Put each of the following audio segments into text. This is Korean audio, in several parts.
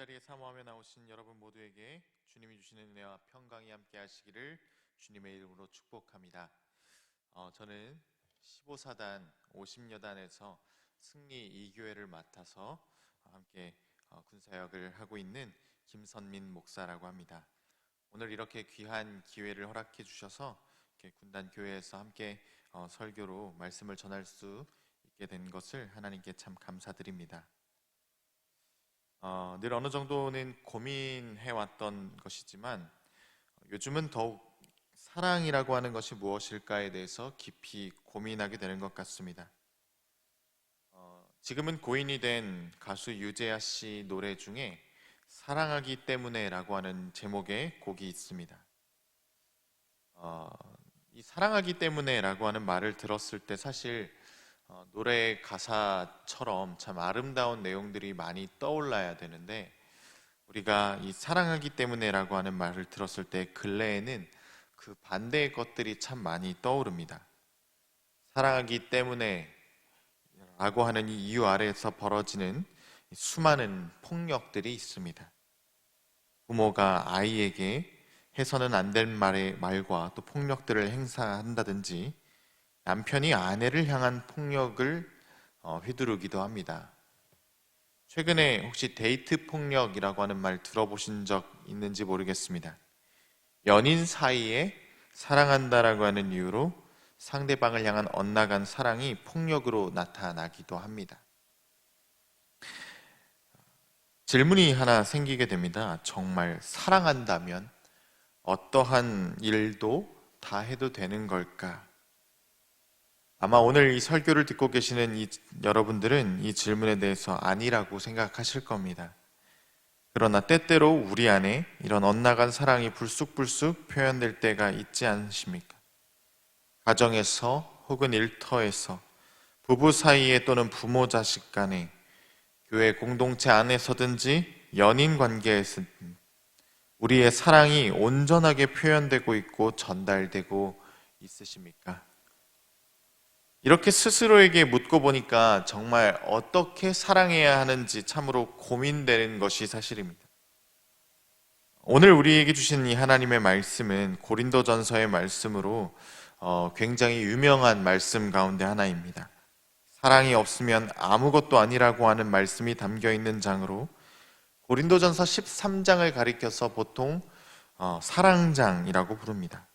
자리에 사모하며 나오신 여러분 모두에게 주님이 주시는 은혜와 평강이 함께 하시기를 주님의 이름으로 축복합니다. 저는 15사단 50여단에서 승리 2교회를 맡아서 함께 군사역을 하고 있는 김선민 목사라고 합니다. 오늘 이렇게 귀한 기회를 허락해 주셔서 이렇게 군단교회에서 함께 설교로 말씀을 전할 수 있게 된 것을 하나님께 참 감사드립니다. 늘 어느 정도는 고민해왔던 것이지만 요즘은 더욱 사랑이라고 하는 것이 무엇일까에 대해서 깊이 고민하게 되는 것 같습니다. 지금은 고인이 된 가수 유재하 씨 노래 중에 사랑하기 때문에 라고 하는 제목의 곡이 있습니다. 이 사랑하기 때문에 라고 하는 말을 들었을 때 사실 노래 가사처럼 참 아름다운 내용들이 많이 떠올라야 되는데 우리가 이 사랑하기 때문에 라고 하는 말을 들었을 때 근래에는 그 반대의 것들이 참 많이 떠오릅니다. 사랑하기 때문에 라고 하는 이 이유 아래에서 벌어지는 수많은 폭력들이 있습니다. 부모가 아이에게 해서는 안 될 말과 또 폭력들을 행사한다든지 남편이 아내를 향한 폭력을 휘두르기도 합니다. 최근에 혹시 데이트 폭력이라고 하는 말 들어보신 적 있는지 모르겠습니다. 연인 사이에 사랑한다라고 하는 이유로 상대방을 향한 엇나간 사랑이 폭력으로 나타나기도 합니다. 질문이 하나 생기게 됩니다. 정말 사랑한다면 어떠한 일도 다 해도 되는 걸까? 아마 오늘 이 설교를 듣고 계시는 여러분들은 이 질문에 대해서 아니라고 생각하실 겁니다. 그러나 때때로 우리 안에 이런 엇나간 사랑이 불쑥불쑥 표현될 때가 있지 않으십니까? 가정에서 혹은 일터에서 부부 사이에 또는 부모 자식 간에 교회 공동체 안에서든지 연인 관계에서 우리의 사랑이 온전하게 표현되고 있고 전달되고 있으십니까? 이렇게 스스로에게 묻고 보니까 정말 어떻게 사랑해야 하는지 참으로 고민되는 것이 사실입니다. 오늘 우리에게 주신 이 하나님의 말씀은 고린도전서의 말씀으로 굉장히 유명한 말씀 가운데 하나입니다. 사랑이 없으면 아무것도 아니라고 하는 말씀이 담겨 있는 장으로 고린도전서 13장을 가리켜서 보통 사랑장이라고 부릅니다.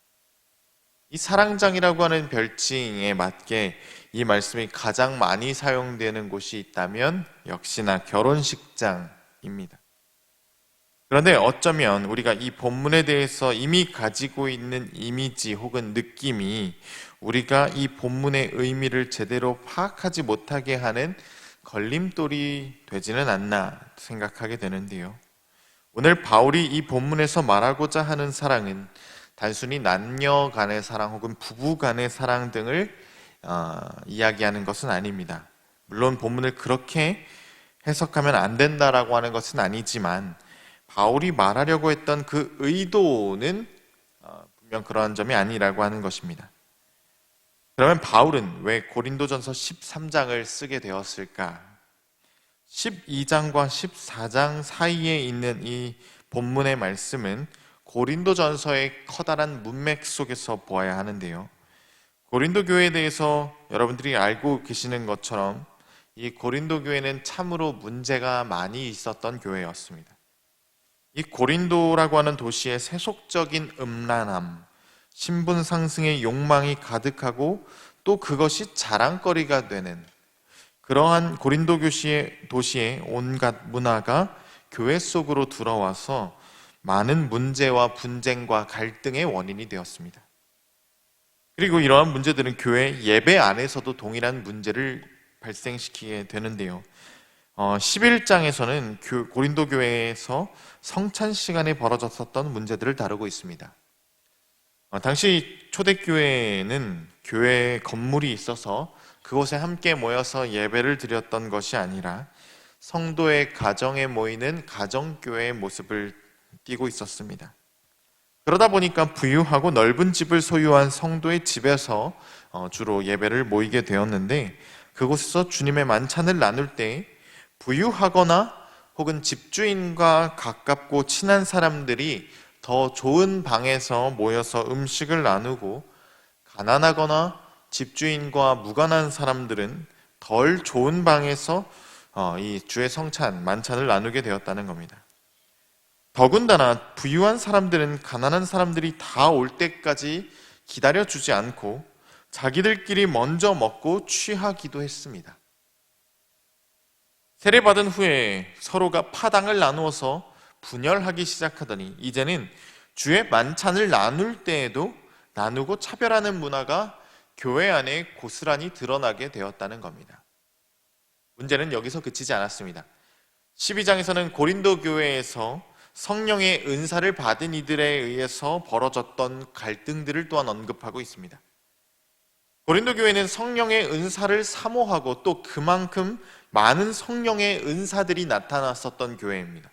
이 사랑장이라고 하는 별칭에 맞게 이 말씀이 가장 많이 사용되는 곳이 있다면 역시나 결혼식장입니다. 그런데 어쩌면 우리가 이 본문에 대해서 이미 가지고 있는 이미지 혹은 느낌이 우리가 이 본문의 의미를 제대로 파악하지 못하게 하는 걸림돌이 되지는 않나 생각하게 되는데요. 오늘 바울이 이 본문에서 말하고자 하는 사랑은 단순히 남녀 간의 사랑 혹은 부부 간의 사랑 등을 이야기하는 것은 아닙니다. 물론 본문을 그렇게 해석하면 안 된다라고 하는 것은 아니지만 바울이 말하려고 했던 그 의도는 분명 그러한 점이 아니라고 하는 것입니다. 그러면 바울은 왜 고린도전서 13장을 쓰게 되었을까? 12장과 14장 사이에 있는 이 본문의 말씀은 고린도전서의 커다란 문맥 속에서 보아야 하는데요. 고린도 교회에 대해서 여러분들이 알고 계시는 것처럼 이 고린도 교회는 참으로 문제가 많이 있었던 교회였습니다. 이 고린도라고 하는 도시의 세속적인 음란함, 신분 상승의 욕망이 가득하고 또 그것이 자랑거리가 되는 그러한 고린도 도시의 온갖 문화가 교회 속으로 들어와서 많은 문제와 분쟁과 갈등의 원인이 되었습니다. 그리고 이러한 문제들은 교회 예배 안에서도 동일한 문제를 발생시키게 되는데요. 11장에서는 고린도 교회에서 성찬 시간에 벌어졌었던 문제들을 다루고 있습니다. 당시 초대교회에는 교회 건물이 있어서 그곳에 함께 모여서 예배를 드렸던 것이 아니라 성도의 가정에 모이는 가정교회의 모습을 띠고 있었습니다. 그러다 보니까 부유하고 넓은 집을 소유한 성도의 집에서 주로 예배를 모이게 되었는데 그곳에서 주님의 만찬을 나눌 때 부유하거나 혹은 집주인과 가깝고 친한 사람들이 더 좋은 방에서 모여서 음식을 나누고, 가난하거나 집주인과 무관한 사람들은 덜 좋은 방에서 이 주의 성찬, 만찬을 나누게 되었다는 겁니다. 더군다나 부유한 사람들은 가난한 사람들이 다 올 때까지 기다려주지 않고 자기들끼리 먼저 먹고 취하기도 했습니다. 세례받은 후에 서로가 파당을 나누어서 분열하기 시작하더니 이제는 주의 만찬을 나눌 때에도 나누고 차별하는 문화가 교회 안에 고스란히 드러나게 되었다는 겁니다. 문제는 여기서 그치지 않았습니다. 12장에서는 고린도 교회에서 성령의 은사를 받은 이들에 의해서 벌어졌던 갈등들을 또한 언급하고 있습니다. 고린도 교회는 성령의 은사를 사모하고 또 그만큼 많은 성령의 은사들이 나타났었던 교회입니다.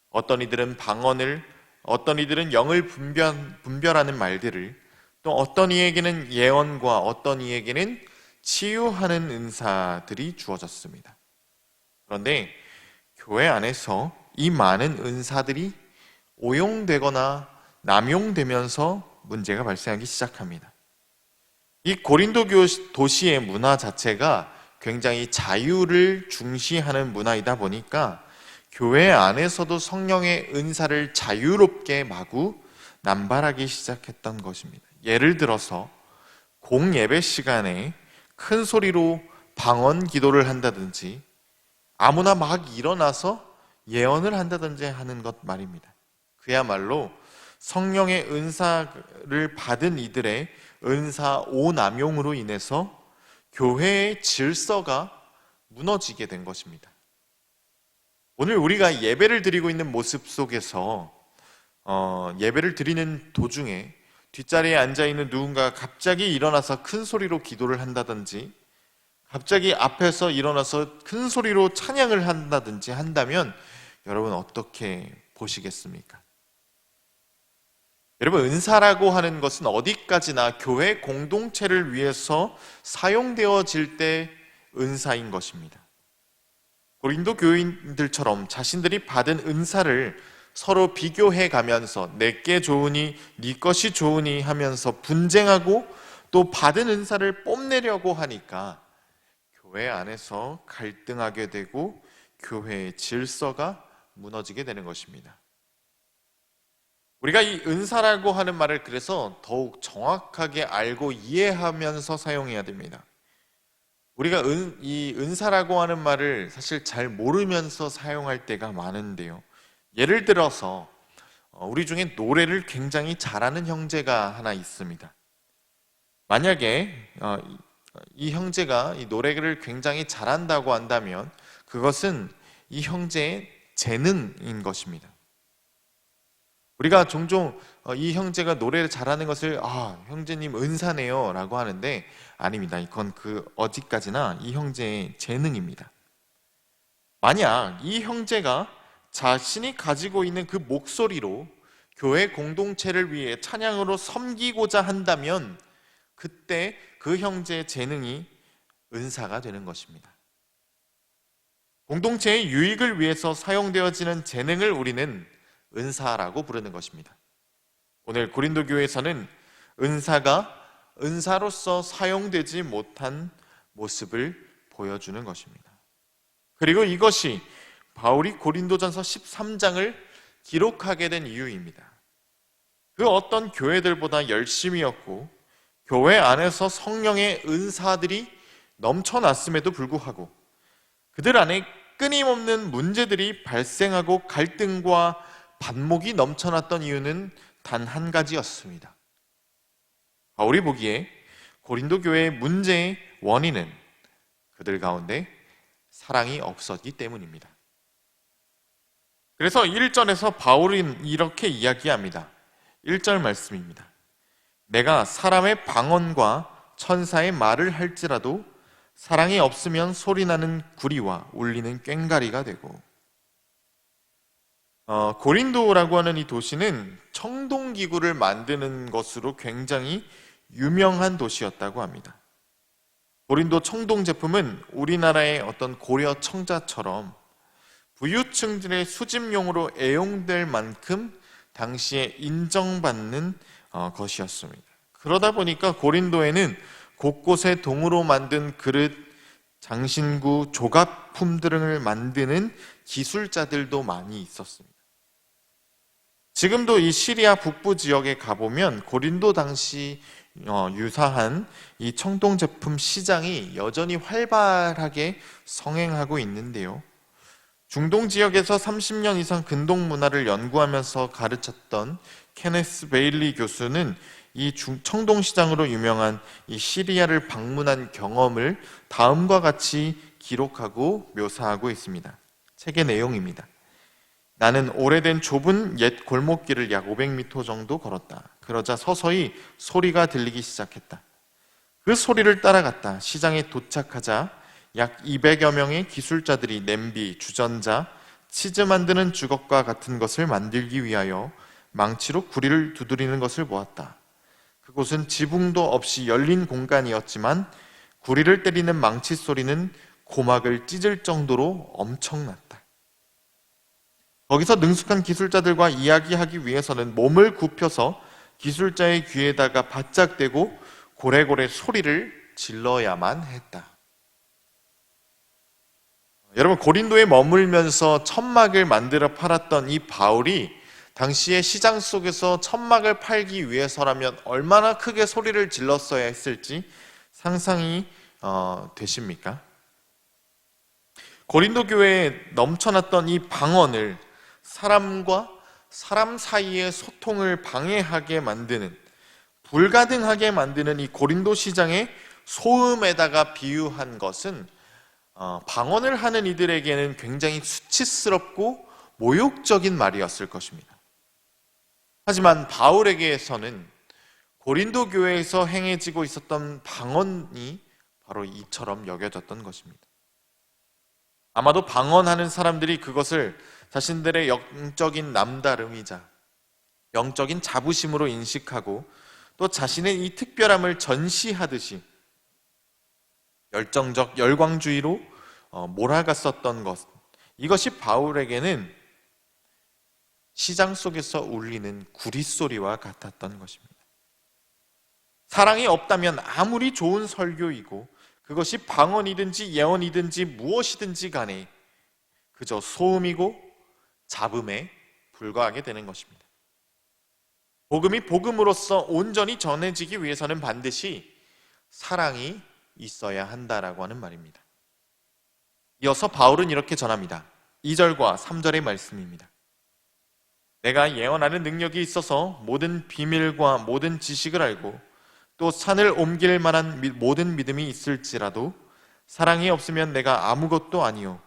어떤 이들은 방언을, 어떤 이들은 영을 분별하는 말들을, 또 어떤 이에게는 예언과 어떤 이에게는 치유하는 은사들이 주어졌습니다. 그런데 교회 안에서 이 많은 은사들이 오용되거나 남용되면서 문제가 발생하기 시작합니다. 이 고린도 도시의 문화 자체가 굉장히 자유를 중시하는 문화이다 보니까 교회 안에서도 성령의 은사를 자유롭게 마구 남발하기 시작했던 것입니다. 예를 들어서 공예배 시간에 큰 소리로 방언 기도를 한다든지, 아무나 막 일어나서 예언을 한다든지 하는 것 말입니다. 그야말로 성령의 은사를 받은 이들의 은사 오남용으로 인해서 교회의 질서가 무너지게 된 것입니다. 오늘 우리가 예배를 드리고 있는 모습 속에서 예배를 드리는 도중에 뒷자리에 앉아있는 누군가가 갑자기 일어나서 큰 소리로 기도를 한다든지, 갑자기 앞에서 일어나서 큰 소리로 찬양을 한다든지 한다면 여러분 어떻게 보시겠습니까? 여러분, 은사라고 하는 것은 어디까지나 교회 공동체를 위해서 사용되어질 때 은사인 것입니다. 고린도 교인들처럼 자신들이 받은 은사를 서로 비교해 가면서 내게 좋으니 네 것이 좋으니 하면서 분쟁하고 또 받은 은사를 뽐내려고 하니까 교회 안에서 갈등하게 되고 교회의 질서가 무너지게 되는 것입니다. 우리가 이 은사라고 하는 말을 그래서 더욱 정확하게 알고 이해하면서 사용해야 됩니다. 우리가 이 은사라고 하는 말을 사실 잘 모르면서 사용할 때가 많은데요. 예를 들어서 우리 중에 노래를 굉장히 잘하는 형제가 하나 있습니다. 만약에 이 형제가 이 노래를 굉장히 잘한다고 한다면 그것은 이 형제의 재능인 것입니다. 우리가 종종 이 형제가 노래를 잘하는 것을 형제님 은사네요 라고 하는데 아닙니다. 이건 어디까지나 이 형제의 재능입니다. 만약 이 형제가 자신이 가지고 있는 그 목소리로 교회 공동체를 위해 찬양으로 섬기고자 한다면 그때 그 형제의 재능이 은사가 되는 것입니다. 공동체의 유익을 위해서 사용되어지는 재능을 우리는 은사라고 부르는 것입니다. 오늘 고린도 교회에서는 은사가 은사로서 사용되지 못한 모습을 보여주는 것입니다. 그리고 이것이 바울이 고린도전서 13장을 기록하게 된 이유입니다. 그 어떤 교회들보다 열심이었고 교회 안에서 성령의 은사들이 넘쳐났음에도 불구하고 그들 안에 끊임없는 문제들이 발생하고 갈등과 반목이 넘쳐났던 이유는 단 한 가지였습니다. 바울이 보기에 고린도 교회의 문제의 원인은 그들 가운데 사랑이 없었기 때문입니다. 그래서 1절에서 바울은 이렇게 이야기합니다. 1절 말씀입니다. 내가 사람의 방언과 천사의 말을 할지라도 사랑이 없으면 소리나는 구리와 울리는 꽹가리가 되고, 고린도라고 하는 이 도시는 청동기구를 만드는 것으로 굉장히 유명한 도시였다고 합니다. 고린도 청동 제품은 우리나라의 어떤 고려 청자처럼 부유층들의 수집용으로 애용될 만큼 당시에 인정받는 것이었습니다. 그러다 보니까 고린도에는 곳곳에 동으로 만든 그릇, 장신구, 조각품 등을 만드는 기술자들도 많이 있었습니다. 지금도 이 시리아 북부 지역에 가보면 고린도 당시 유사한 이 청동 제품 시장이 여전히 활발하게 성행하고 있는데요. 중동 지역에서 30년 이상 근동 문화를 연구하면서 가르쳤던 케네스 베일리 교수는 이 청동 시장으로 유명한 이 시리아를 방문한 경험을 다음과 같이 기록하고 묘사하고 있습니다. 책의 내용입니다. 나는 오래된 좁은 옛 골목길을 약 500m 정도 걸었다. 그러자 서서히 소리가 들리기 시작했다. 그 소리를 따라갔다. 시장에 도착하자 약 200여 명의 기술자들이 냄비, 주전자, 치즈 만드는 주걱과 같은 것을 만들기 위하여 망치로 구리를 두드리는 것을 보았다. 그곳은 지붕도 없이 열린 공간이었지만 구리를 때리는 망치 소리는 고막을 찢을 정도로 엄청났다. 거기서 능숙한 기술자들과 이야기하기 위해서는 몸을 굽혀서 기술자의 귀에다가 바짝 대고 고래고래 소리를 질러야만 했다. 여러분, 고린도에 머물면서 천막을 만들어 팔았던 이 바울이 당시에 시장 속에서 천막을 팔기 위해서라면 얼마나 크게 소리를 질렀어야 했을지 상상이 되십니까? 고린도 교회에 넘쳐났던 이 방언을 사람과 사람 사이의 소통을 방해하게 만드는, 불가능하게 만드는 이 고린도 시장의 소음에다가 비유한 것은 방언을 하는 이들에게는 굉장히 수치스럽고 모욕적인 말이었을 것입니다. 하지만 바울에게서는 고린도 교회에서 행해지고 있었던 방언이 바로 이처럼 여겨졌던 것입니다. 아마도 방언하는 사람들이 그것을 자신들의 영적인 남다름이자 영적인 자부심으로 인식하고 또 자신의 이 특별함을 전시하듯이 열정적 열광주의로 몰아갔었던 것, 이것이 바울에게는 시장 속에서 울리는 구릿소리와 같았던 것입니다. 사랑이 없다면 아무리 좋은 설교이고 그것이 방언이든지 예언이든지 무엇이든지 간에 그저 소음이고 잡음에 불과하게 되는 것입니다. 복음이 복음으로서 온전히 전해지기 위해서는 반드시 사랑이 있어야 한다라고 하는 말입니다. 이어서 바울은 이렇게 전합니다. 2절과 3절의 말씀입니다. 내가 예언하는 능력이 있어서 모든 비밀과 모든 지식을 알고 또 산을 옮길 만한 모든 믿음이 있을지라도 사랑이 없으면 내가 아무것도 아니요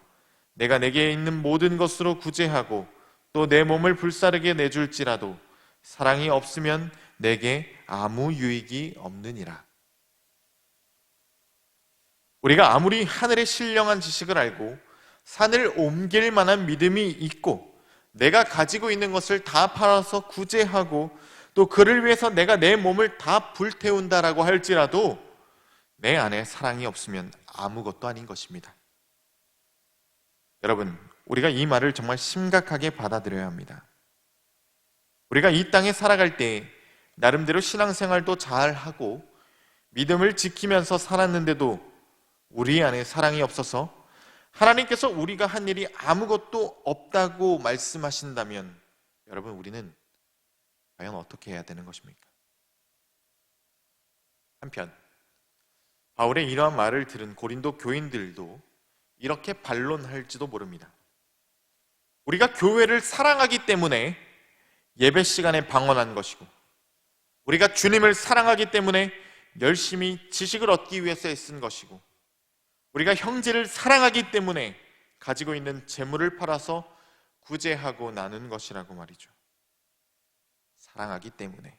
내가 내게 있는 모든 것으로 구제하고 또 내 몸을 불사르게 내줄지라도 사랑이 없으면 내게 아무 유익이 없느니라. 우리가 아무리 하늘의 신령한 지식을 알고 산을 옮길 만한 믿음이 있고 내가 가지고 있는 것을 다 팔아서 구제하고 또 그를 위해서 내가 내 몸을 다 불태운다라고 할지라도 내 안에 사랑이 없으면 아무것도 아닌 것입니다. 여러분, 우리가 이 말을 정말 심각하게 받아들여야 합니다. 우리가 이 땅에 살아갈 때 나름대로 신앙생활도 잘하고 믿음을 지키면서 살았는데도 우리 안에 사랑이 없어서 하나님께서 우리가 한 일이 아무것도 없다고 말씀하신다면 여러분, 우리는 과연 어떻게 해야 되는 것입니까? 한편 바울의 이러한 말을 들은 고린도 교인들도 이렇게 반론할지도 모릅니다. 우리가 교회를 사랑하기 때문에 예배 시간에 방언한 것이고 우리가 주님을 사랑하기 때문에 열심히 지식을 얻기 위해서 애쓴 것이고 우리가 형제를 사랑하기 때문에 가지고 있는 재물을 팔아서 구제하고 나눈 것이라고 말이죠. 사랑하기 때문에.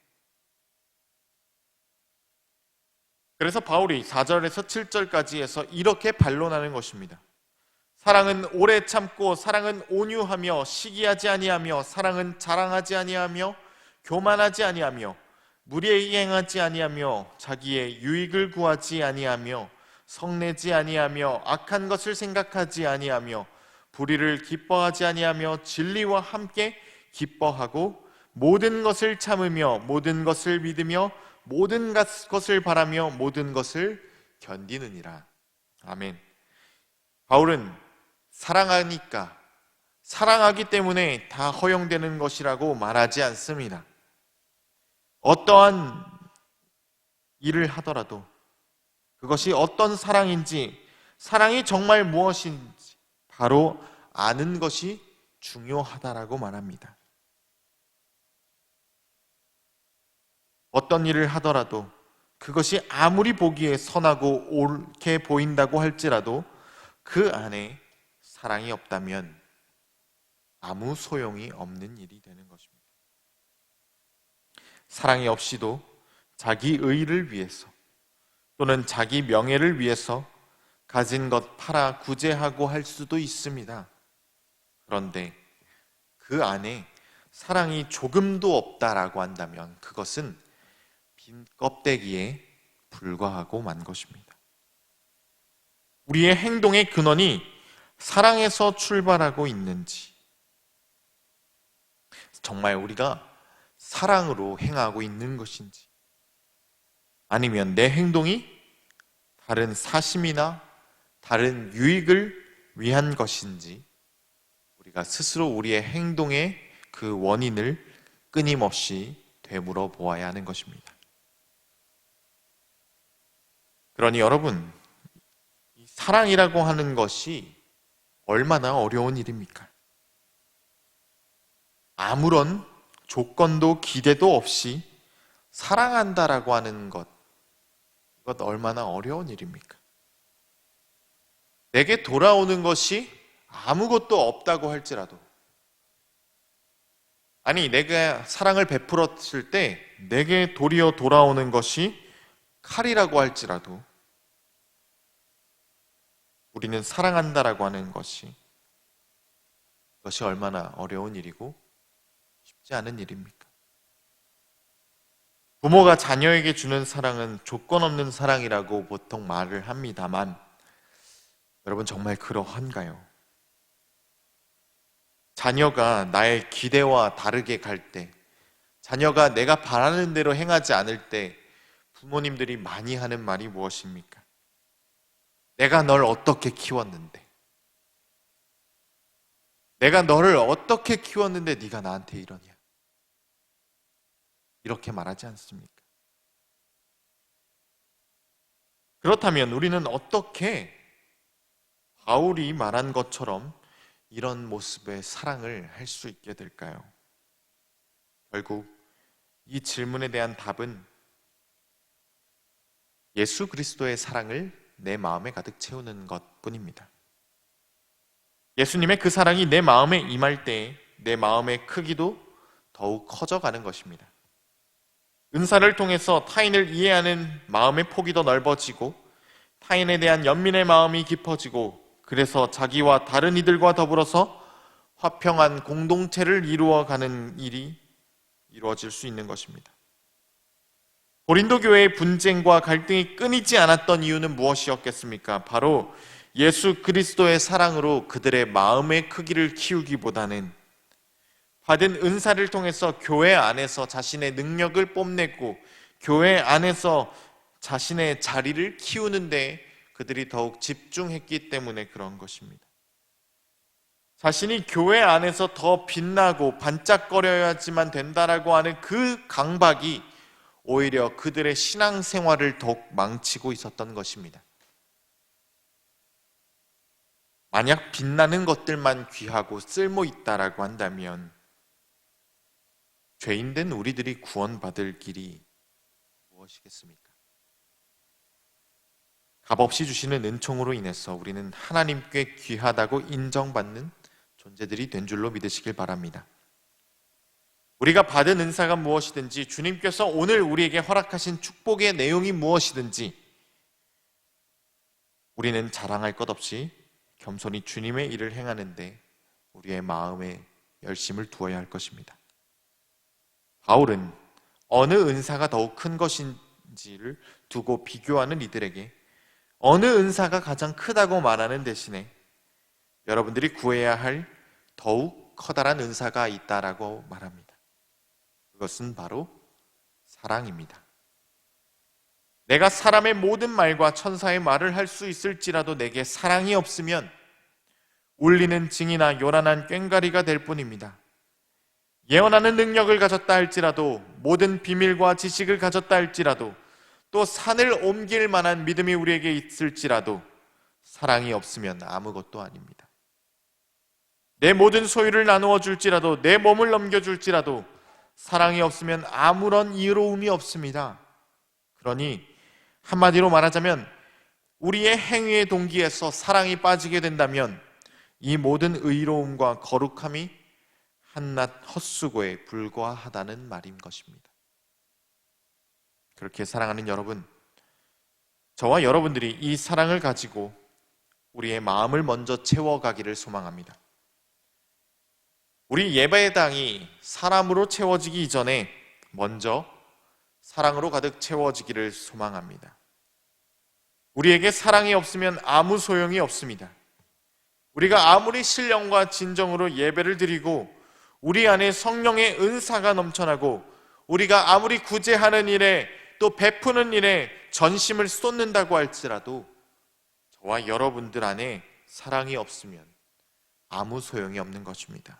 그래서 바울이 4절에서 7절까지 해서 이렇게 반론하는 것입니다. 사랑은 오래 참고 사랑은 온유하며 시기하지 아니하며 사랑은 자랑하지 아니하며 교만하지 아니하며 무리에 행하지 아니하며 자기의 유익을 구하지 아니하며 성내지 아니하며 악한 것을 생각하지 아니하며 불의를 기뻐하지 아니하며 진리와 함께 기뻐하고 모든 것을 참으며 모든 것을 믿으며 모든 것을 바라며 모든 것을 견디느니라. 아멘. 바울은 사랑하니까, 사랑하기 때문에 다 허용되는 것이라고 말하지 않습니다. 어떠한 일을 하더라도 그것이 어떤 사랑인지, 사랑이 정말 무엇인지 바로 아는 것이 중요하다라고 말합니다. 어떤 일을 하더라도 그것이 아무리 보기에 선하고 옳게 보인다고 할지라도 그 안에 사랑이 없다면 아무 소용이 없는 일이 되는 것입니다. 사랑이 없이도 자기 의를 위해서 또는 자기 명예를 위해서 가진 것 팔아 구제하고 할 수도 있습니다. 그런데 그 안에 사랑이 조금도 없다라고 한다면 그것은 빈 껍데기에 불과하고 만 것입니다. 우리의 행동의 근원이 사랑에서 출발하고 있는지, 정말 우리가 사랑으로 행하고 있는 것인지, 아니면 내 행동이 다른 사심이나 다른 유익을 위한 것인지 우리가 스스로 우리의 행동의 그 원인을 끊임없이 되물어 보아야 하는 것입니다. 그러니 여러분, 이 사랑이라고 하는 것이 얼마나 어려운 일입니까? 아무런 조건도 기대도 없이 사랑한다라고 하는 것, 이것 얼마나 어려운 일입니까? 내게 돌아오는 것이 아무것도 없다고 할지라도, 아니 내가 사랑을 베풀었을 때 내게 도리어 돌아오는 것이 칼이라고 할지라도 우리는 사랑한다라고 하는 것이, 그것이 얼마나 어려운 일이고 쉽지 않은 일입니까? 부모가 자녀에게 주는 사랑은 조건 없는 사랑이라고 보통 말을 합니다만 여러분, 정말 그러한가요? 자녀가 나의 기대와 다르게 갈 때, 자녀가 내가 바라는 대로 행하지 않을 때 부모님들이 많이 하는 말이 무엇입니까? 내가 널 어떻게 키웠는데, 내가 너를 어떻게 키웠는데 네가 나한테 이러냐, 이렇게 말하지 않습니까? 그렇다면 우리는 어떻게 바울이 말한 것처럼 이런 모습의 사랑을 할 수 있게 될까요? 결국 이 질문에 대한 답은 예수 그리스도의 사랑을 내 마음에 가득 채우는 것뿐입니다. 예수님의 그 사랑이 내 마음에 임할 때 내 마음의 크기도 더욱 커져가는 것입니다. 은사를 통해서 타인을 이해하는 마음의 폭이 더 넓어지고 타인에 대한 연민의 마음이 깊어지고, 그래서 자기와 다른 이들과 더불어서 화평한 공동체를 이루어가는 일이 이루어질 수 있는 것입니다. 고린도 교회의 분쟁과 갈등이 끊이지 않았던 이유는 무엇이었겠습니까? 바로 예수 그리스도의 사랑으로 그들의 마음의 크기를 키우기보다는 받은 은사를 통해서 교회 안에서 자신의 능력을 뽐내고 교회 안에서 자신의 자리를 키우는데 그들이 더욱 집중했기 때문에 그런 것입니다. 자신이 교회 안에서 더 빛나고 반짝거려야지만 된다라고 하는 그 강박이 오히려 그들의 신앙생활을 더욱 망치고 있었던 것입니다. 만약 빛나는 것들만 귀하고 쓸모 있다라고 한다면 죄인된 우리들이 구원받을 길이 무엇이겠습니까? 값없이 주시는 은총으로 인해서 우리는 하나님께 귀하다고 인정받는 존재들이 된 줄로 믿으시길 바랍니다. 우리가 받은 은사가 무엇이든지, 주님께서 오늘 우리에게 허락하신 축복의 내용이 무엇이든지 우리는 자랑할 것 없이 겸손히 주님의 일을 행하는데 우리의 마음에 열심을 두어야 할 것입니다. 바울은 어느 은사가 더욱 큰 것인지를 두고 비교하는 이들에게 어느 은사가 가장 크다고 말하는 대신에 여러분들이 구해야 할 더욱 커다란 은사가 있다라고 말합니다. 그것은 바로 사랑입니다. 내가 사람의 모든 말과 천사의 말을 할 수 있을지라도 내게 사랑이 없으면 울리는 징이나 요란한 꽹과리가 될 뿐입니다. 예언하는 능력을 가졌다 할지라도, 모든 비밀과 지식을 가졌다 할지라도, 또 산을 옮길 만한 믿음이 우리에게 있을지라도 사랑이 없으면 아무것도 아닙니다. 내 모든 소유를 나누어 줄지라도, 내 몸을 넘겨줄지라도 사랑이 없으면 아무런 이로움이 없습니다. 그러니 한마디로 말하자면 우리의 행위의 동기에서 사랑이 빠지게 된다면 이 모든 의로움과 거룩함이 한낱 헛수고에 불과하다는 말인 것입니다. 그렇게 사랑하는 여러분, 저와 여러분들이 이 사랑을 가지고 우리의 마음을 먼저 채워가기를 소망합니다. 우리 예배당이 사람으로 채워지기 이전에 먼저 사랑으로 가득 채워지기를 소망합니다. 우리에게 사랑이 없으면 아무 소용이 없습니다. 우리가 아무리 신령과 진정으로 예배를 드리고 우리 안에 성령의 은사가 넘쳐나고 우리가 아무리 구제하는 일에 또 베푸는 일에 전심을 쏟는다고 할지라도 저와 여러분들 안에 사랑이 없으면 아무 소용이 없는 것입니다.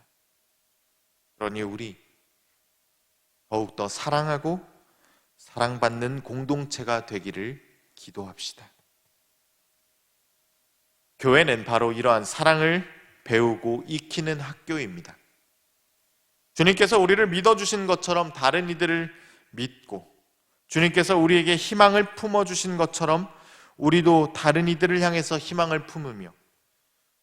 그러니 우리 더욱더 사랑하고 사랑받는 공동체가 되기를 기도합시다. 교회는 바로 이러한 사랑을 배우고 익히는 학교입니다. 주님께서 우리를 믿어주신 것처럼 다른 이들을 믿고, 주님께서 우리에게 희망을 품어주신 것처럼 우리도 다른 이들을 향해서 희망을 품으며,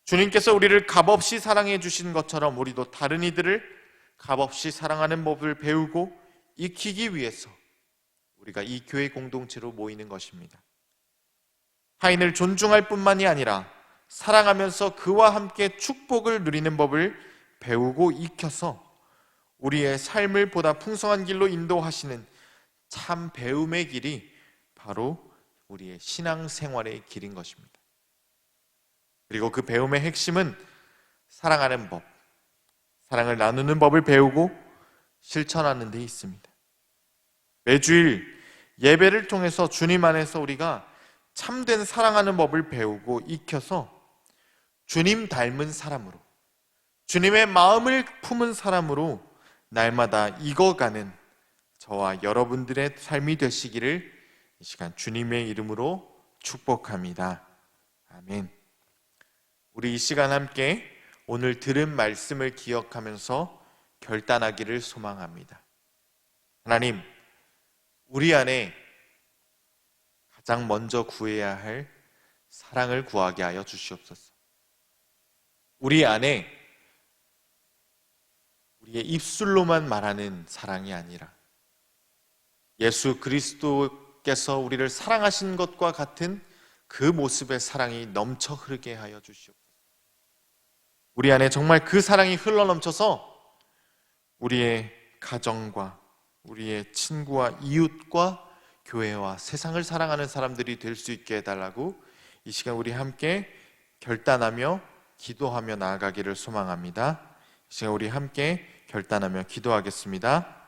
주님께서 우리를 값없이 사랑해 주신 것처럼 우리도 다른 이들을 값없이 사랑하는 법을 배우고 익히기 위해서 우리가 이 교회 공동체로 모이는 것입니다. 타인을 존중할 뿐만이 아니라 사랑하면서 그와 함께 축복을 누리는 법을 배우고 익혀서 우리의 삶을 보다 풍성한 길로 인도하시는 참 배움의 길이 바로 우리의 신앙생활의 길인 것입니다. 그리고 그 배움의 핵심은 사랑하는 법, 사랑을 나누는 법을 배우고 실천하는 데 있습니다. 매주일 예배를 통해서 주님 안에서 우리가 참된 사랑하는 법을 배우고 익혀서 주님 닮은 사람으로, 주님의 마음을 품은 사람으로 날마다 익어가는 저와 여러분들의 삶이 되시기를 이 시간 주님의 이름으로 축복합니다. 아멘. 우리 이 시간 함께 오늘 들은 말씀을 기억하면서 결단하기를 소망합니다. 하나님, 우리 안에 가장 먼저 구해야 할 사랑을 구하게 하여 주시옵소서. 우리 안에 우리의 입술로만 말하는 사랑이 아니라 예수 그리스도께서 우리를 사랑하신 것과 같은 그 모습의 사랑이 넘쳐 흐르게 하여 주시옵소서. 우리 안에 정말 그 사랑이 흘러넘쳐서 우리의 가정과 우리의 친구와 이웃과 교회와 세상을 사랑하는 사람들이 될 수 있게 해달라고 이 시간 우리 함께 결단하며 기도하며 나아가기를 소망합니다. 이 시간 우리 함께 결단하며 기도하겠습니다.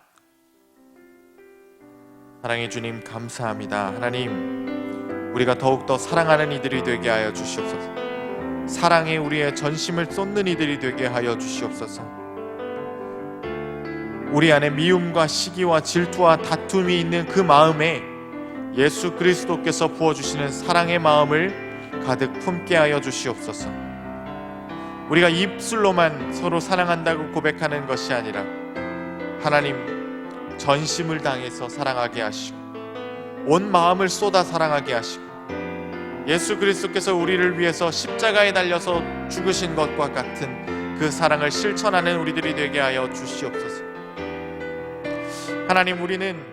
사랑의 주님 감사합니다. 하나님, 우리가 더욱더 사랑하는 이들이 되게 하여 주시옵소서. 사랑에 우리의 전심을 쏟는 이들이 되게 하여 주시옵소서. 우리 안에 미움과 시기와 질투와 다툼이 있는 그 마음에 예수 그리스도께서 부어주시는 사랑의 마음을 가득 품게 하여 주시옵소서. 우리가 입술로만 서로 사랑한다고 고백하는 것이 아니라 하나님, 전심을 다해서 사랑하게 하시고 온 마음을 쏟아 사랑하게 하시고 예수 그리스도께서 우리를 위해서 십자가에 달려서 죽으신 것과 같은 그 사랑을 실천하는 우리들이 되게 하여 주시옵소서. 하나님, 우리는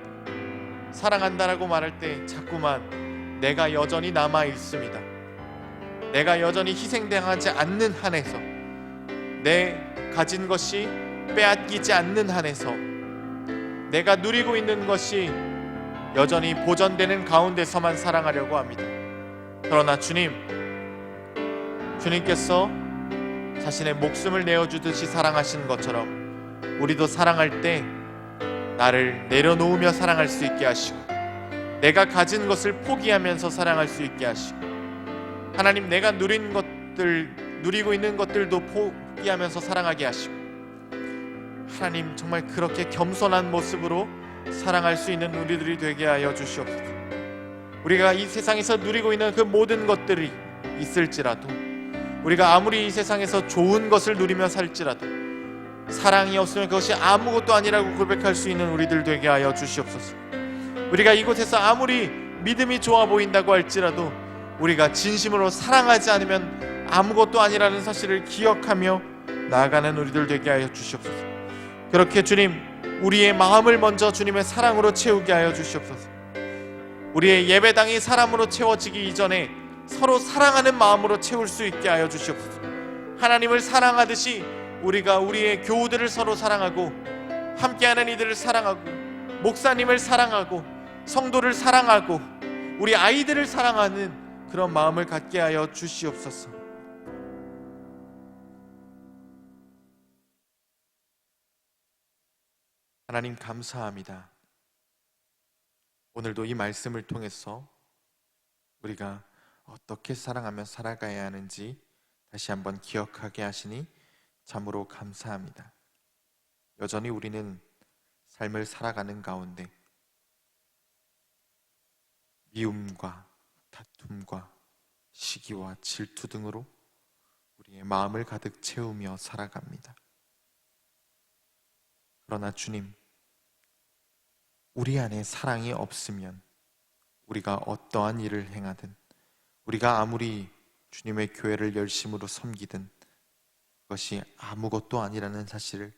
사랑한다라고 말할 때 자꾸만 내가 여전히 남아 있습니다. 내가 여전히 희생당하지 않는 한에서, 내 가진 것이 빼앗기지 않는 한에서, 내가 누리고 있는 것이 여전히 보존되는 가운데서만 사랑하려고 합니다. 그러나 주님께서 자신의 목숨을 내어주듯이 사랑하신 것처럼 우리도 사랑할 때 나를 내려놓으며 사랑할 수 있게 하시고, 내가 가진 것을 포기하면서 사랑할 수 있게 하시고, 하나님, 내가 누리고 있는 것들도 포기하면서 사랑하게 하시고, 하나님, 정말 그렇게 겸손한 모습으로 사랑할 수 있는 우리들이 되게 하여 주시옵소서. 우리가 이 세상에서 누리고 있는 그 모든 것들이 있을지라도, 우리가 아무리 이 세상에서 좋은 것을 누리며 살지라도 사랑이 없으면 그것이 아무것도 아니라고 고백할 수 있는 우리들 되게 하여 주시옵소서. 우리가 이곳에서 아무리 믿음이 좋아 보인다고 할지라도 우리가 진심으로 사랑하지 않으면 아무것도 아니라는 사실을 기억하며 나아가는 우리들 되게 하여 주시옵소서. 그렇게 주님, 우리의 마음을 먼저 주님의 사랑으로 채우게 하여 주시옵소서. 우리의 예배당이 사람으로 채워지기 이전에 서로 사랑하는 마음으로 채울 수 있게 하여 주시옵소서. 하나님을 사랑하듯이 우리가 우리의 교우들을 서로 사랑하고, 함께하는 이들을 사랑하고, 목사님을 사랑하고, 성도를 사랑하고, 우리 아이들을 사랑하는 그런 마음을 갖게 하여 주시옵소서. 하나님, 감사합니다. 오늘도 이 말씀을 통해서 우리가 어떻게 사랑하며 살아가야 하는지 다시 한번 기억하게 하시니 참으로 감사합니다. 여전히 우리는 삶을 살아가는 가운데 미움과 다툼과 시기와 질투 등으로 우리의 마음을 가득 채우며 살아갑니다. 그러나 주님, 우리 안에 사랑이 없으면 우리가 어떠한 일을 행하든, 우리가 아무리 주님의 교회를 열심으로 섬기든 그것이 아무것도 아니라는 사실을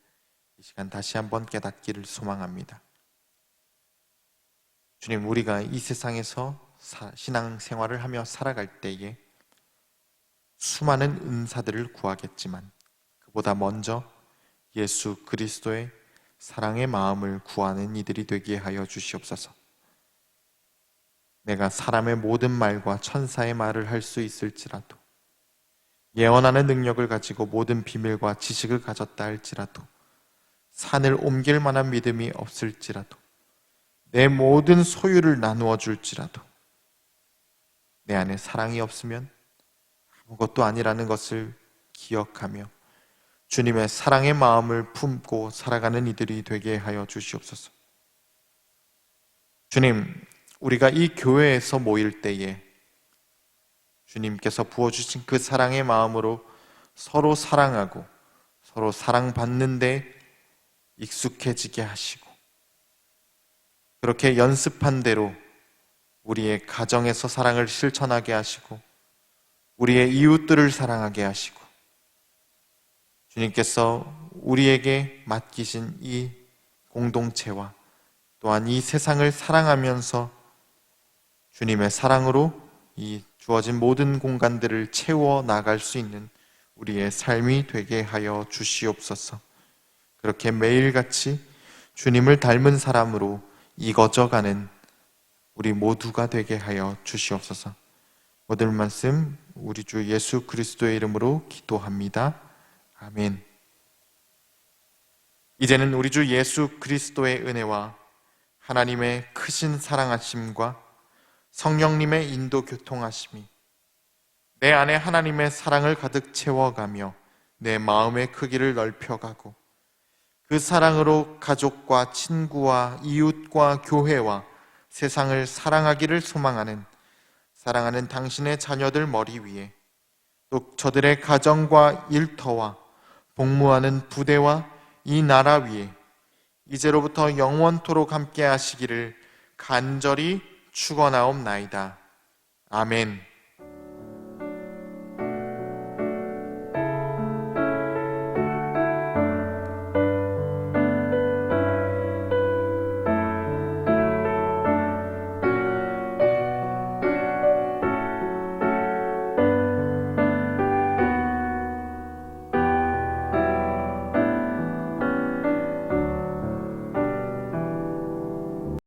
이 시간 다시 한번 깨닫기를 소망합니다. 주님, 우리가 이 세상에서 신앙생활을 하며 살아갈 때에 수많은 은사들을 구하겠지만 그보다 먼저 예수 그리스도의 사랑의 마음을 구하는 이들이 되게 하여 주시옵소서. 내가 사람의 모든 말과 천사의 말을 할 수 있을지라도, 예언하는 능력을 가지고 모든 비밀과 지식을 가졌다 할지라도, 산을 옮길 만한 믿음이 없을지라도, 내 모든 소유를 나누어 줄지라도 내 안에 사랑이 없으면 아무것도 아니라는 것을 기억하며 주님의 사랑의 마음을 품고 살아가는 이들이 되게 하여 주시옵소서. 주님, 우리가 이 교회에서 모일 때에 주님께서 부어주신 그 사랑의 마음으로 서로 사랑하고 서로 사랑받는 데 익숙해지게 하시고, 그렇게 연습한 대로 우리의 가정에서 사랑을 실천하게 하시고 우리의 이웃들을 사랑하게 하시고, 주님께서 우리에게 맡기신 이 공동체와 또한 이 세상을 사랑하면서 주님의 사랑으로 이 주어진 모든 공간들을 채워 나갈 수 있는 우리의 삶이 되게 하여 주시옵소서. 그렇게 매일같이 주님을 닮은 사람으로 익어져가는 우리 모두가 되게 하여 주시옵소서. 모든 말씀 우리 주 예수 그리스도의 이름으로 기도합니다. 아멘. 이제는 우리 주 예수 그리스도의 은혜와 하나님의 크신 사랑하심과 성령님의 인도 교통하심이 내 안에 하나님의 사랑을 가득 채워가며 내 마음의 크기를 넓혀가고 그 사랑으로 가족과 친구와 이웃과 교회와 세상을 사랑하기를 소망하는 사랑하는 당신의 자녀들 머리 위에, 또 저들의 가정과 일터와 복무하는 부대와 이 나라 위에 이제로부터 영원토록 함께 하시기를 간절히 축원하옵나이다. 아멘.